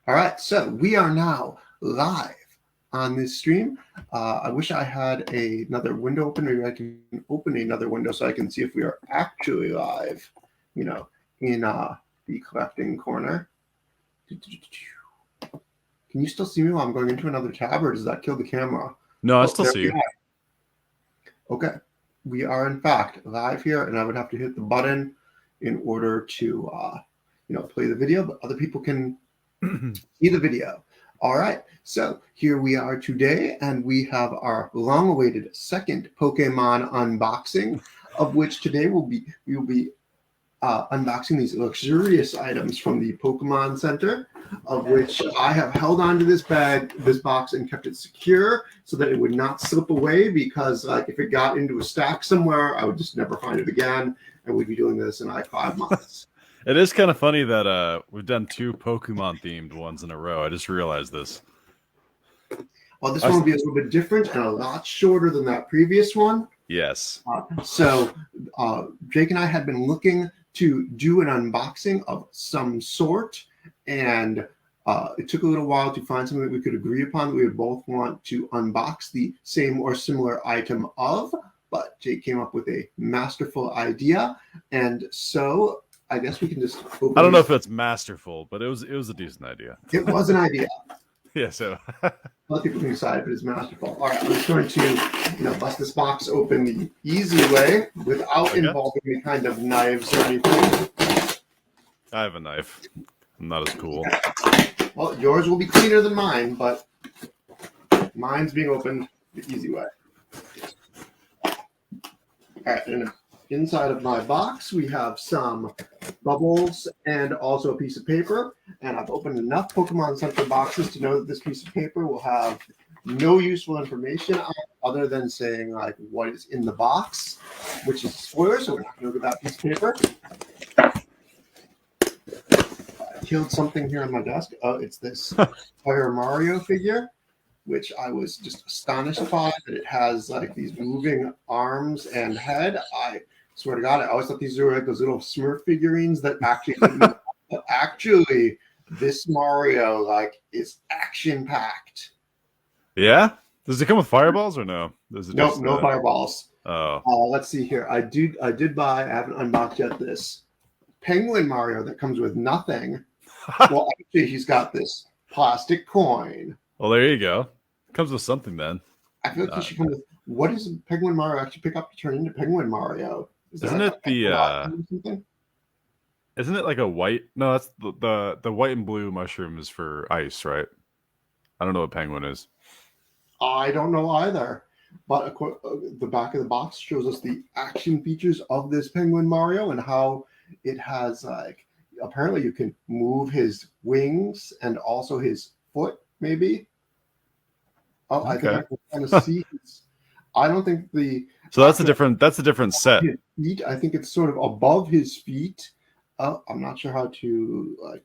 All right, so we are now live on this stream. I wish I had another window open. Maybe I can open another window so I can see if we are actually live, in the collecting corner. Can you still see me while I'm going into another tab, or does that kill the camera? No, I still see you. Okay, we are in fact live here, and I would have to hit the button in order to, play the video, but other people can see the video. All right, so here we are today, and we have our long-awaited second Pokemon unboxing, of which today we will be unboxing these luxurious items from the Pokemon Center, of which I have held onto this box, and kept it secure so that it would not slip away, because if it got into a stack somewhere, I would just never find it again, and we'd be doing this in 5 months. It is kind of funny that we've done 2 Pokemon themed ones in a row. I just realized this. Well, this one will be a little bit different and a lot shorter than that previous one. Yes. So Jake and I had been looking to do an unboxing of some sort, and it took a little while to find something that we could agree upon that we would both want to unbox the same or similar item of, but Jake came up with a masterful idea, and so I guess we can just open. I don't know if it's masterful, but it was a decent idea. It was an idea. Yeah, so other people can decide if it is masterful. All right, I'm just going to bust this box open the easy way without involving any kind of knives or anything. I have a knife. I'm not as cool. Well, yours will be cleaner than mine, but mine's being opened the easy way. All right, and inside of my box, we have some bubbles and also a piece of paper. And I've opened enough Pokemon Center boxes to know that this piece of paper will have no useful information on it other than saying what is in the box, which is a spoiler, so we're not going to look at that piece of paper. I killed something here on my desk. Oh, it's this Fire Mario figure, which I was just astonished by, that it has these moving arms and head. I swear to God, I always thought these were those little Smurf figurines that actually this Mario is action packed. Yeah? Does it come with fireballs or no? Nope, no fireballs. Oh. Let's see here. I did buy, I haven't unboxed yet, this Penguin Mario that comes with nothing. Well, actually, he's got this plastic coin. Well, there you go. It comes with something then. I feel like he should come with, what does Penguin Mario actually pick up to turn into Penguin Mario? Isn't it isn't it like a white? No, that's the white and blue mushroom is for ice, right? I don't know what penguin is. I don't know either. But the back of the box shows us the action features of this Penguin Mario and how it has apparently you can move his wings and also his foot, maybe. Oh, okay. I think I can kind of see his, I don't think so that's a different set. Feet, I think it's sort of above his feet. I'm not sure how to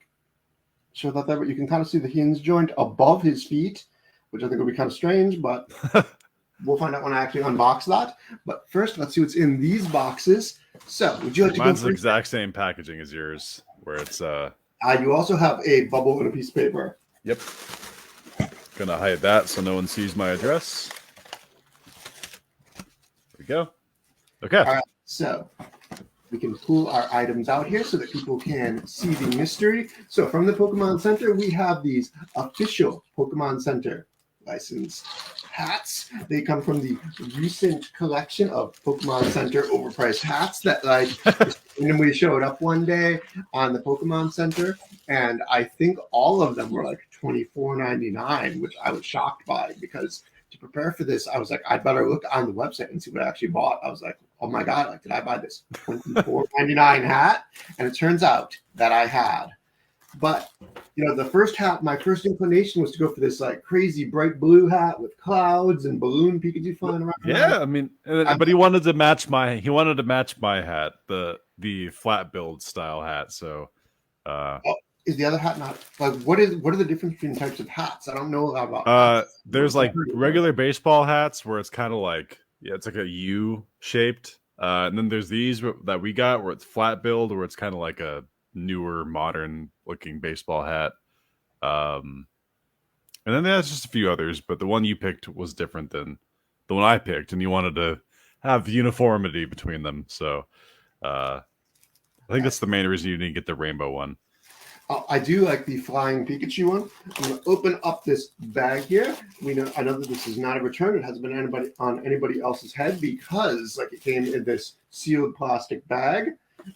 show that there, but you can kind of see the hinge joint above his feet, which I think will be kind of strange, but we'll find out when I actually unbox that. But first, let's see what's in these boxes. So, would you like to go? Mine's the exact same packaging as yours, where it's you also have a bubble and a piece of paper. Yep. Gonna hide that so no one sees my address. There we go. Okay. All right. So we can pull our items out here so that people can see the mystery. So from the Pokemon Center, we have these official Pokemon Center licensed hats. They come from the recent collection of Pokemon Center overpriced hats that randomly showed up one day on the Pokemon Center, and I think all of them were $24.99, which I was shocked by, because to prepare for this, I was like, I'd better look on the website and see what I actually bought. I was like, oh my God, did I buy this $24.99 hat? And it turns out that I had. But, the first hat, my first inclination was to go for this frazzy bright blue hat with clouds and balloon Pikachu flying around. Yeah, I mean, but he wanted to match my hat, the flat build style hat. So, is the other hat not what are the difference between types of hats? I don't know a lot about. There's regular baseball hats where it's kind of it's like a U shaped, and then there's these that we got where it's flat build, where it's kind of like a newer, modern looking baseball hat. And then there's just a few others, but the one you picked was different than the one I picked, and you wanted to have uniformity between them. So I think that's the main reason you didn't get the rainbow one. I do like the flying Pikachu one. I'm going to open up this bag here. I know that this is not a return. It hasn't been on anybody else's head because like it came in this sealed plastic bag.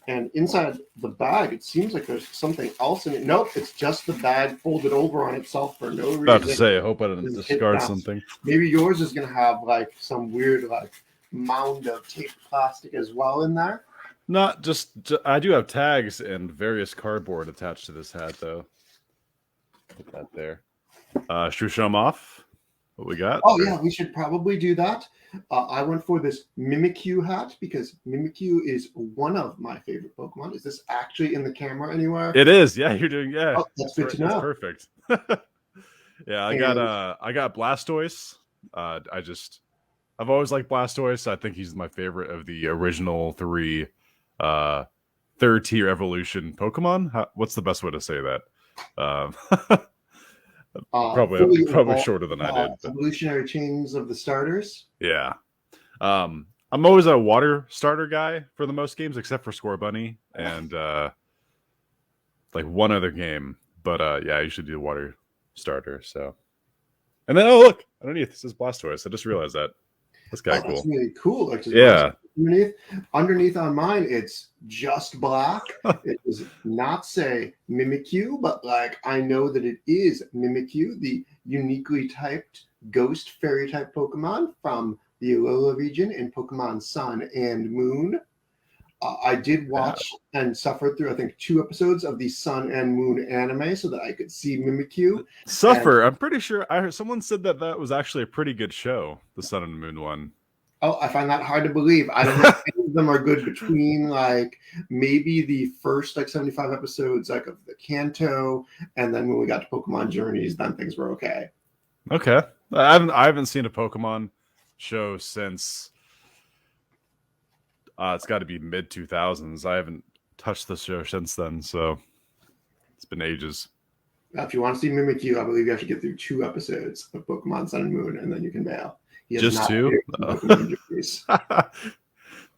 And inside the bag, it seems like there's something else in it. Nope, it's just the bag folded over on itself for no reason. About to say, I hope I didn't discard something. Maybe yours is going to have like some weird like mound of taped plastic as well in there. Not just, I do have tags and various cardboard attached to this hat, though. Put that there. Should we show them off? What we got? Oh, yeah, we should probably do that. I went for this Mimikyu hat because Mimikyu is one of my favorite Pokemon. Is this actually in the camera anywhere? It is. Yeah, you're doing. Yeah, oh, that's good to know. That's perfect. Yeah, I got Blastoise. I've always liked Blastoise. I think he's my favorite of the original 3 third tier evolution Pokemon. What's the best way to say that? Probably shorter than I did. Evolutionary chains of the starters. Yeah. I'm always a water starter guy for the most games, except for Score Bunny and like one other game. But yeah, I usually do water starter. So, and then look underneath this is Blastoise. I just realized that. That's kind of cool. That's really cool. Like, yeah. Underneath on mine, it's just black. It does not say Mimikyu, but like I know that it is Mimikyu, the uniquely typed ghost fairy type Pokemon from the Alola region in Pokemon Sun and Moon. I did watch and suffer through, I think, 2 episodes of the Sun and Moon anime so that I could see Mimikyu. I'm pretty sure I heard someone said that was actually a pretty good show, the Sun and Moon one. Oh, I find that hard to believe. I don't know if any of them are good between like maybe the first like 75 episodes like of the Kanto, and then when we got to Pokemon Journeys, then things were okay. Okay. I haven't seen a Pokemon show since it's got to be mid 2000s. I haven't touched the show since then, so it's been ages. If you want to see Mimikyu, I believe you have to get through 2 episodes of Pokemon Sun and Moon, and then you can bail. Just 2?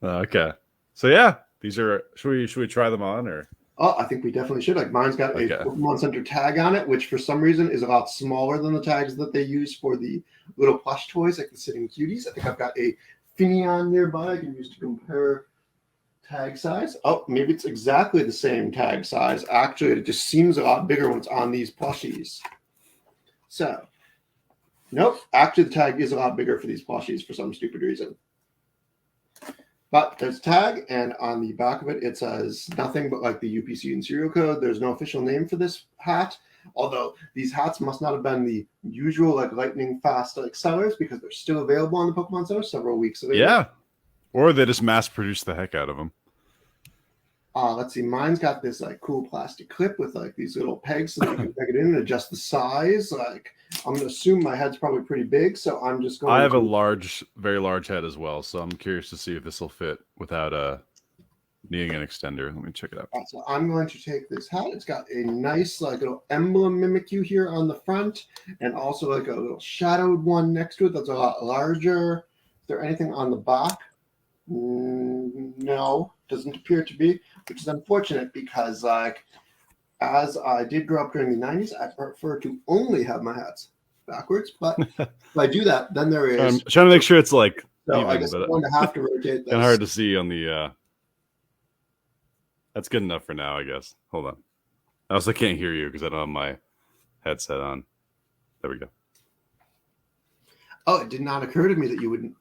Okay. So yeah, these are. Should we try them on or? Oh, I think we definitely should. Like mine's got a Pokemon Center tag on it, which for some reason is a lot smaller than the tags that they use for the little plush toys, like the Sitting Cuties. I think I've got a Finneon nearby I can use to compare tag size. Oh, maybe it's exactly the same tag size. Actually, it just seems a lot bigger when it's on these plushies. So, nope. Actually, the tag is a lot bigger for these plushies for some stupid reason. But there's a tag, and on the back of it, it says nothing but like the UPC and serial code. There's no official name for this hat, although these hats must not have been the usual like lightning fast like sellers because they're still available on the Pokemon Center several weeks later. Yeah, or they just mass produce the heck out of them. Let's see. Mine's got this like cool plastic clip with like these little pegs so that you can peg it in and adjust the size. Like I'm going to assume my head's probably pretty big, so I'm just going. I have a very large head as well, so I'm curious to see if this will fit without needing an extender. Let me check it out. Right, so I'm going to take this hat. It's got a nice like little emblem Mimikyu here on the front, and also like a little shadowed one next to it that's a lot larger. Is there anything on the back? No, doesn't appear to be, which is unfortunate because like as I did grow up during the 90s, I prefer to only have my hats backwards, but if I do that, then there is. I'm trying to make sure it's like so even, I guess I'm going to have to rotate this. Kind of hard to see on the that's good enough for now, I guess. Hold on. I also can't hear you because I don't have my headset on. There we go. Oh, it did not occur to me that you wouldn't.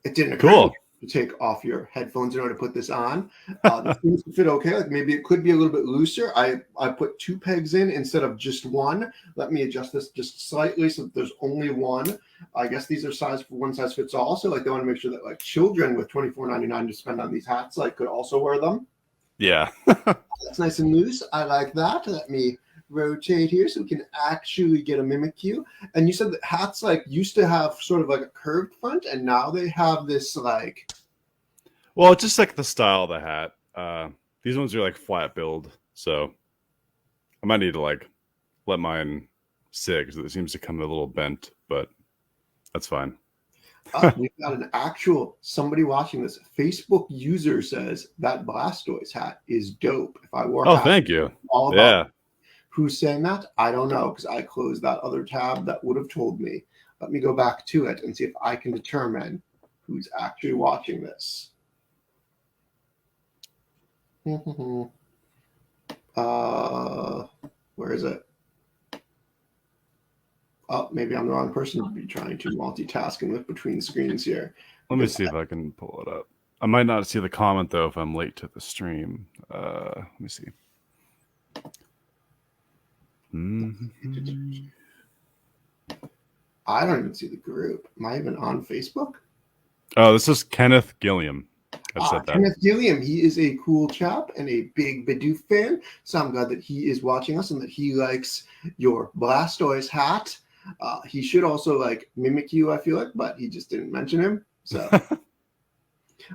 It didn't occur to me to take off your headphones in order to put this on. This seems to fit okay. Like maybe it could be a little bit looser. I put 2 pegs in instead of just 1. Let me adjust this just slightly so that there's only 1. I guess these are size for one size fits all. So like they want to make sure that like children with $24.99 to spend on these hats like could also wear them. Yeah. That's nice and loose. I like that. Let me rotate here so we can actually get a Mimikyu. And you said that hats like used to have sort of like a curved front, and now they have this like. Well, it's just like the style of the hat. These ones are like flat build, so I might need to like let mine sit because it seems to come a little bent, but that's fine. We've got an actual somebody watching this. Facebook user says that Blastoise hat is dope. If I wore a Oh, hat, thank you. all about Yeah. who's saying that? I don't know because I closed that other tab that would have told me. Let me go back to it and see if I can determine who's actually watching this. Where is it? Oh, maybe I'm the wrong person to be trying to multitask and look between screens here. Let me see if I can pull it up. I might not see the comment though if I'm late to the stream. Let me see. Mm-hmm. I don't even see the group. Am I even on Facebook? Oh, this is Kenneth Gilliam. I said that. Kenneth Gilliam. He is a cool chap and a big Bidoof fan. So I'm glad that he is watching us and that he likes your Blastoise hat. He should also like Mimikyu, I feel like, but he just didn't mention him. So,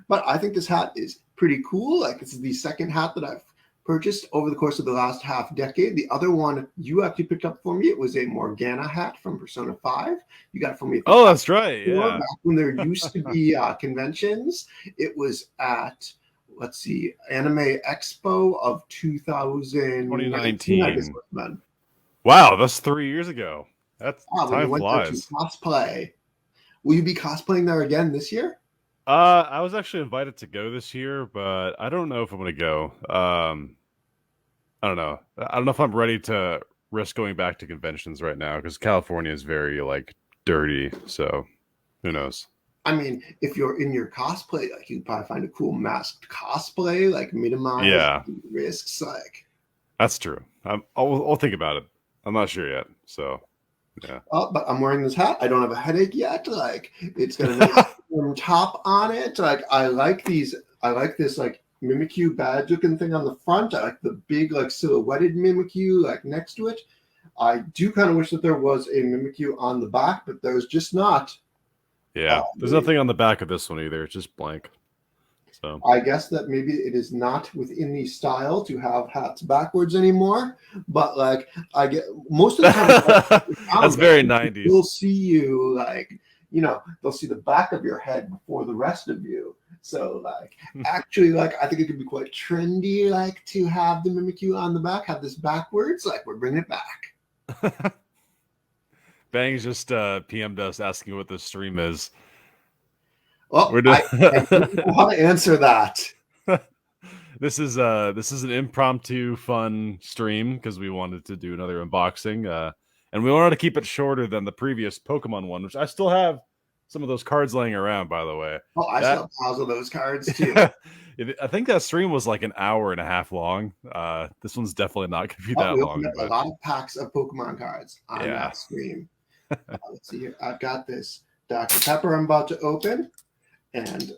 but I think this hat is pretty cool. Like, this is the second hat that I've purchased over the course of the last half decade. The other one you actually picked up for me. It was a Morgana hat from Persona 5. You got it for me. Oh, that's right. Yeah. Back when there used to be conventions, it was at, let's see, Anime Expo of 2019. I guess it was. Wow, that's 3 years ago. That's time flies. Cosplay. Will you be cosplaying there again this year? I was actually invited to go this year, but I don't know if I'm going to go. I don't know. I don't know if I'm ready to risk going back to conventions right now because California is very like dirty. So who knows? I mean, if you're in your cosplay, like you'd probably find a cool masked cosplay, like minimize risks. Like that's true. I'll think about it. I'm not sure yet. So yeah. Oh, but I'm wearing this hat. I don't have a headache yet. Like it's got a warm top on it. Like I like these. I like this like Mimikyu badge looking thing on the front. I like the big like silhouetted Mimikyu like next to it. I do kind of wish that there was a Mimikyu on the back, but there's just not. Yeah, there's nothing on the back of this one either. It's just blank. So I guess that maybe it is not within the style to have hats backwards anymore. But like I get most of the time, that's very 90s. They'll see you like, you know, they'll see the back of your head before the rest of you. So like actually like I think it could be quite trendy like to have the Mimikyu on the back, have this backwards, like we're bringing it back. Bang's just PM'd us asking what this stream is. Well, I don't know how to answer that. This is an impromptu fun stream because we wanted to do another unboxing and we wanted to keep it shorter than the previous Pokemon one, which I still have some of those cards laying around, by the way. Oh, I still have piles of those cards too. I think that stream was like an hour and a half long. This one's definitely not going to be that long. A lot of packs of Pokemon cards on that stream. Let's see here. I've got this Dr. Pepper I'm about to open. And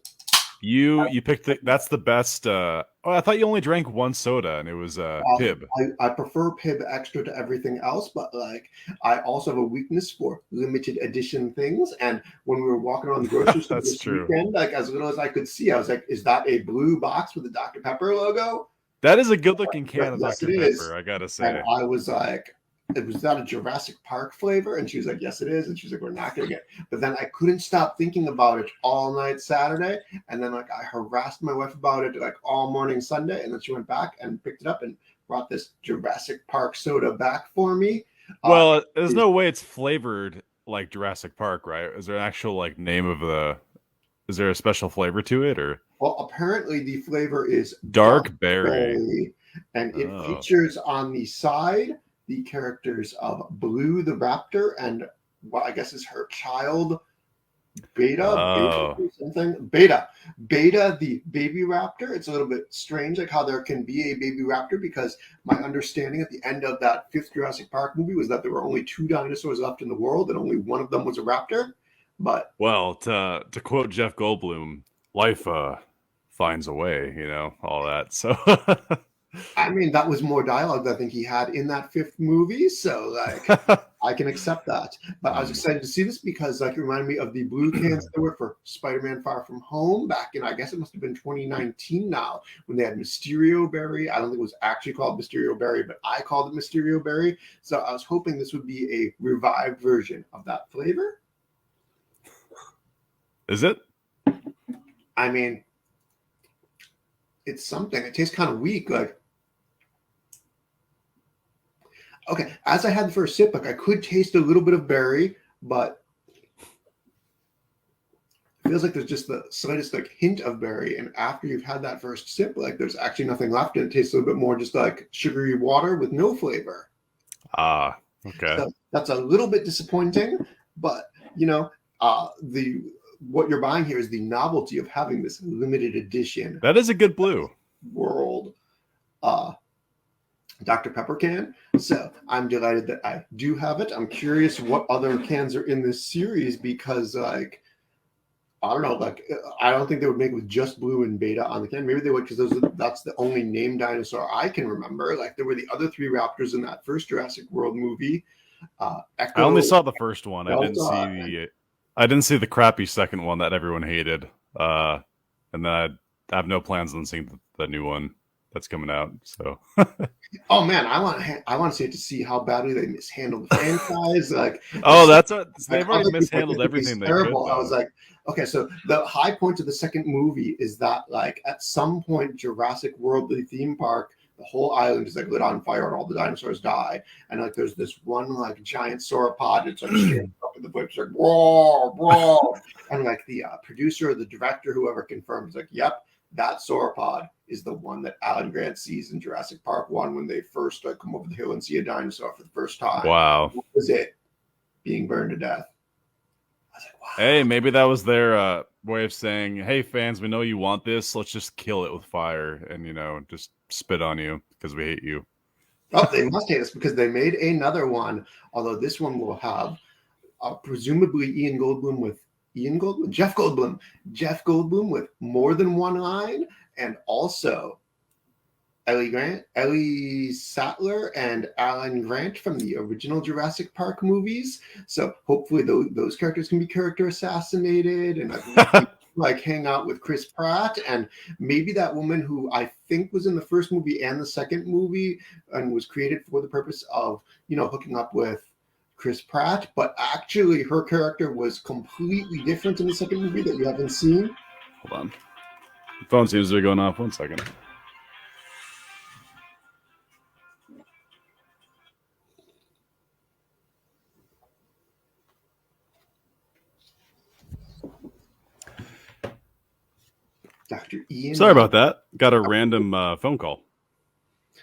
you picked that's the best. I thought you only drank one soda, and it was Pib. I prefer Pib extra to everything else, but like I also have a weakness for limited edition things. And when we were walking around the grocery store this weekend, like as little as I could see, I was like, "Is that a blue box with the Dr. Pepper logo?" That is a good-looking can of yes, Dr. Pepper. I gotta say. And I was like, was that a Jurassic Park flavor? And she was like, yes, it is. And she's like, we're not going to get it. But then I couldn't stop thinking about it all night Saturday. And then like I harassed my wife about it like all morning Sunday. And then she went back and picked it up and brought this Jurassic Park soda back for me. Well, there's no way it's flavored like Jurassic Park, right? Is there an actual like name of is there a special flavor to it or? Well, apparently the flavor is dark berry. And it features on the side the characters of Blue the Raptor and what I guess is her child, Beta the baby raptor. It's a little bit strange like how there can be a baby raptor because my understanding at the end of that 5th Jurassic Park movie was that there were only 2 dinosaurs left in the world and only one of them was a raptor. But well, to quote Jeff Goldblum, life finds a way, you know, all that. So I mean, that was more dialogue than I think he had in that fifth movie. So, like, I can accept that. But I was excited to see this because, like, it reminded me of the blue cans that were for Spider-Man Far From Home back in, I guess it must have been 2019 now, when they had Mysterio Berry. I don't think it was actually called Mysterio Berry, but I called it Mysterio Berry. So I was hoping this would be a revived version of that flavor. Is it? I mean, it's something. It tastes kind of weak. Like, okay, as I had the first sip, like I could taste a little bit of berry, but it feels like there's just the slightest like hint of berry. And after you've had that first sip, like there's actually nothing left, and it tastes a little bit more just like sugary water with no flavor. Okay. So that's a little bit disappointing, but you know, the what you're buying here is the novelty of having this limited edition. That is a good blue. World Dr. Pepper can. So I'm delighted that I do have it. I'm curious what other cans are in this series because, like, I don't know, like, I don't think they would make it with just blue and beta on the can. Maybe they would because that's the only named dinosaur I can remember. Like, there were the other three raptors in that first Jurassic World movie. Echo, I only saw the first one. Delta, I didn't see the crappy second one that everyone hated. And then I have no plans on seeing the new one that's coming out. So, oh man, I want to see it to see how badly they mishandled the franchise. Like, oh, that's what like, they've already other people mishandled think it's everything they terrible. could. I was like, okay, so the high point of the second movie is that, like, at some point, Jurassic World, the theme park, the whole island is like lit on fire and all the dinosaurs die. And like, there's this one like giant sauropod. It's like standing up in the whips, like roar, roar. And like the producer or the director, whoever confirms, like, yep, that sauropod is the one that Alan Grant sees in Jurassic Park 1 when they first come over the hill and see a dinosaur for the first time. Wow. What was it? Being burned to death. I was like, wow. Hey, maybe that was their way of saying, hey, fans, we know you want this. Let's just kill it with fire and, just spit on you because we hate you. Oh, they must hate us because they made another one, although this one will have presumably Jeff Goldblum with more than one line, and also Ellie Sattler and Alan Grant from the original Jurassic Park movies. So hopefully those characters can be character assassinated, and like hang out with Chris Pratt and maybe that woman who I think was in the first movie and the second movie and was created for the purpose of hooking up with Chris Pratt, but actually her character was completely different in the second movie that you haven't seen. Hold on. The phone seems to be going off. 1 second. Dr. Ian. Sorry about that. Got a random phone call.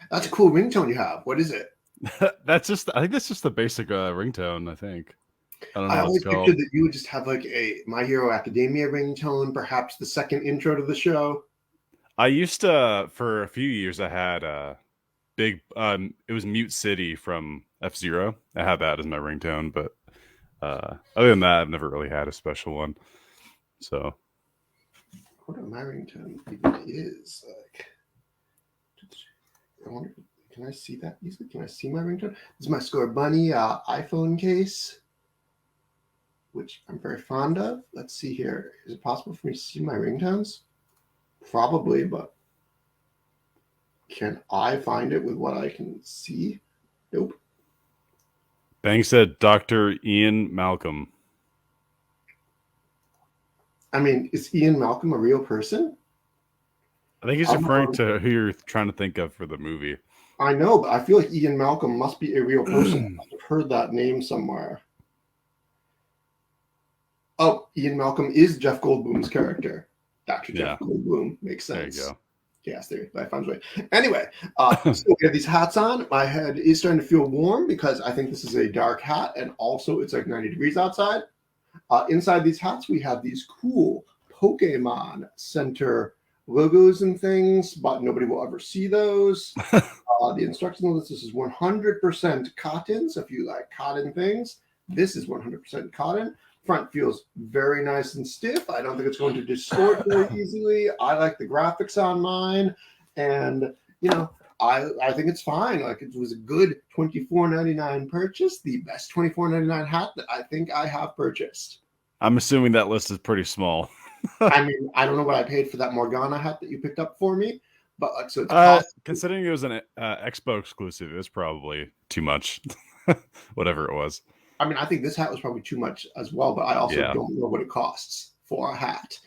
That's a cool ringtone you have. What is it? I think that's just the basic ringtone, I think. I don't know. I what always it's called. pictured that you would just have like a My Hero Academia ringtone, perhaps the second intro to the show. I used to, for a few years, I had big, it was Mute City from F-Zero. I had that as my ringtone, but other than that, I've never really had a special one. So. What my ringtone even is. Like, I wonder, can I see that easily? Can I see my ringtone? This is my Score Bunny iPhone case, which I'm very fond of. Let's see here. Is it possible for me to see my ringtones? Probably, but can I find it with what I can see? Nope. Bang said Dr. Ian Malcolm. I mean, is Ian Malcolm a real person? I think he's referring to who you're trying to think of for the movie. I know, but I feel like Ian Malcolm must be a real person. I've heard that name somewhere. Oh, Ian Malcolm is Jeff Goldblum's character. Dr. Jeff Goldblum. Makes sense. There you go. Yes, there. I found way. Anyway, so we have these hats on. My head is starting to feel warm because I think this is a dark hat, and also it's like 90 degrees outside. Inside these hats, we have these cool Pokemon Center logos and things, but nobody will ever see those. The instructions on this is 100% cotton. So if you like cotton things, this is 100% cotton. Front feels very nice and stiff. I don't think it's going to distort very easily. I like the graphics on mine. And, I think it's fine. Like it was a good $24.99 purchase, the best $24.99 hat that I think I have purchased. I'm assuming that list is pretty small. I mean, I don't know what I paid for that Morgana hat that you picked up for me, but like, so it's possible. Considering it was an Expo exclusive, it was probably too much. Whatever it was. I mean, I think this hat was probably too much as well, but I also Yeah. don't know what it costs for a hat.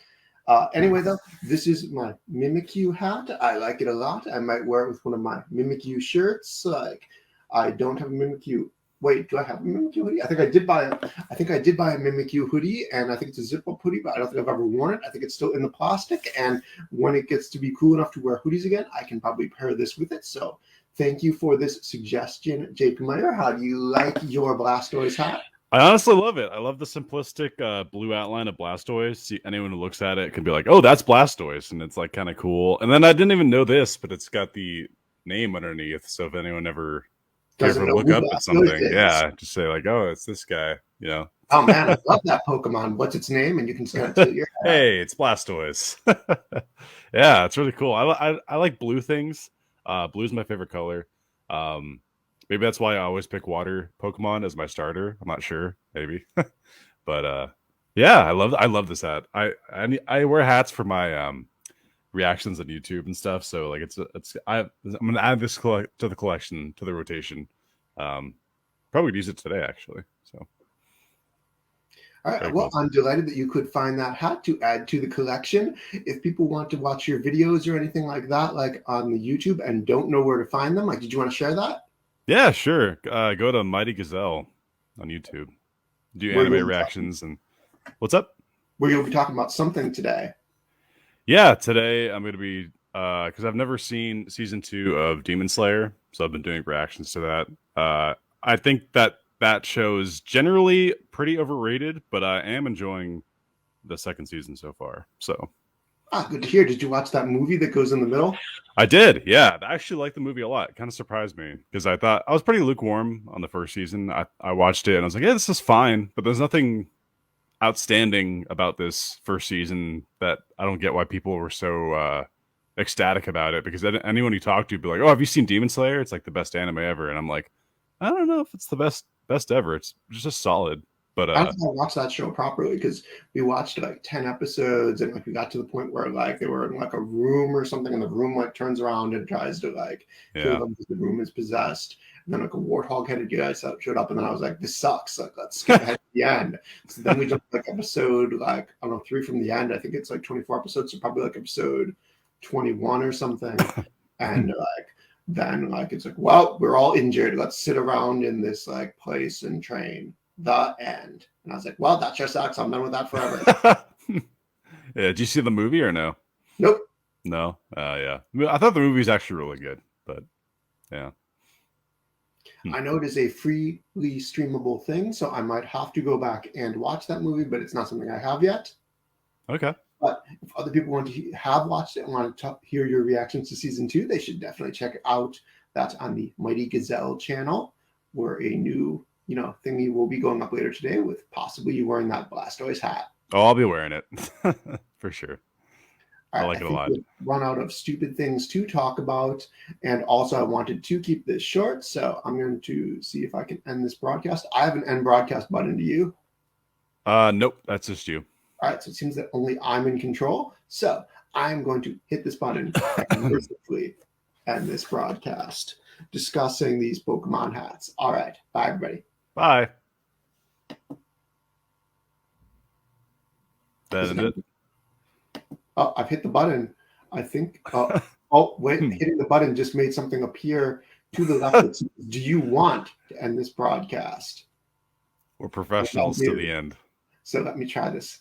Anyway, though, this is my Mimikyu hat. I like it a lot. I might wear it with one of my Mimikyu shirts. Like, I don't have a Mimikyu. Wait, do I have a Mimikyu hoodie? I think I did buy a Mimikyu hoodie, and I think it's a zip-up hoodie, but I don't think I've ever worn it. I think it's still in the plastic, and when it gets to be cool enough to wear hoodies again, I can probably pair this with it. So thank you for this suggestion, Jake Meyer. How do you like your Blastoise hat? I honestly love it. I love the simplistic blue outline of Blastoise. See, anyone who looks at it can be like, "Oh, that's Blastoise," and it's like kind of cool. And then I didn't even know this, but it's got the name underneath. So if anyone ever look up at something, yeah, just say like, "Oh, it's this guy," you know. Oh man, I love that Pokemon. What's its name? And you can send it to your hat. Hey, it's Blastoise. Yeah, it's really cool. I like blue things. Blue's my favorite color. Maybe that's why I always pick water Pokemon as my starter. I'm not sure, maybe, but yeah, I love this hat. I wear hats for my reactions on YouTube and stuff. So like I'm gonna add this to the collection, to the rotation. Probably use it today actually. So. All right. Very Well, cool. I'm delighted that you could find that hat to add to the collection. If people want to watch your videos or anything like that, like on the YouTube, and don't know where to find them, like, did you want to share that? Yeah, sure. Go to Mighty Gazelle on YouTube. Do anime reactions and what's up? Where you'll be talking about something today. Yeah, today I'm going to be because I've never seen season 2 of Demon Slayer, so I've been doing reactions to that. I think that show is generally pretty overrated, but I am enjoying the second season so far. So, good to hear. Did you watch that movie that goes in the middle? I did. Yeah, I actually liked the movie a lot. It kind of surprised me because I thought I was pretty lukewarm on the first season. I watched it and I was like, yeah, this is fine, but there's nothing outstanding about this first season that I don't get why people were so ecstatic about it, because anyone you talk to would be like, oh, have you seen Demon Slayer? It's like the best anime ever. And I'm like, I don't know if it's the best ever. It's just solid. But I don't think I watched that show properly because we watched like 10 episodes and like we got to the point where like they were in like a room or something, and the room like turns around and tries to like kill them because the room is possessed. And then like a warthog-headed guy showed up, and then I was like, this sucks. Like, let's skip ahead to the end. So then we jumped like episode like, I don't know, 3 from the end. I think it's like 24 episodes, so probably like episode 21 or something. And like then like it's like, well, we're all injured. Let's sit around in this like place and train. The end. And I was like, well, that just sucks. I'm done with that forever. Yeah, did you see the movie or no? Nope. No. Yeah. I thought the movie was actually really good, but yeah. I know it is a freely streamable thing, so I might have to go back and watch that movie, but it's not something I have yet. Okay. But if other people want to have watched it and want to hear your reactions to season 2, they should definitely check it out. That's on the Mighty Gazelle channel, where a new thingy will be going up later today with possibly you wearing that Blastoise hat. Oh, I'll be wearing it for sure. All right, I like it a lot. We've run out of stupid things to talk about, and also I wanted to keep this short, so I'm going to see if I can end this broadcast. I have an end broadcast button. Do you? Nope, that's just you. All right, so it seems that only I'm in control. So I'm going to hit this button and mercifully end this broadcast discussing these Pokemon hats. All right, bye everybody. Bye. That it. Oh, I've hit the button. I think. Oh, wait! Hitting the button just made something appear to the left. That says, do you want to end this broadcast? We're professionals to the end. So let me try this.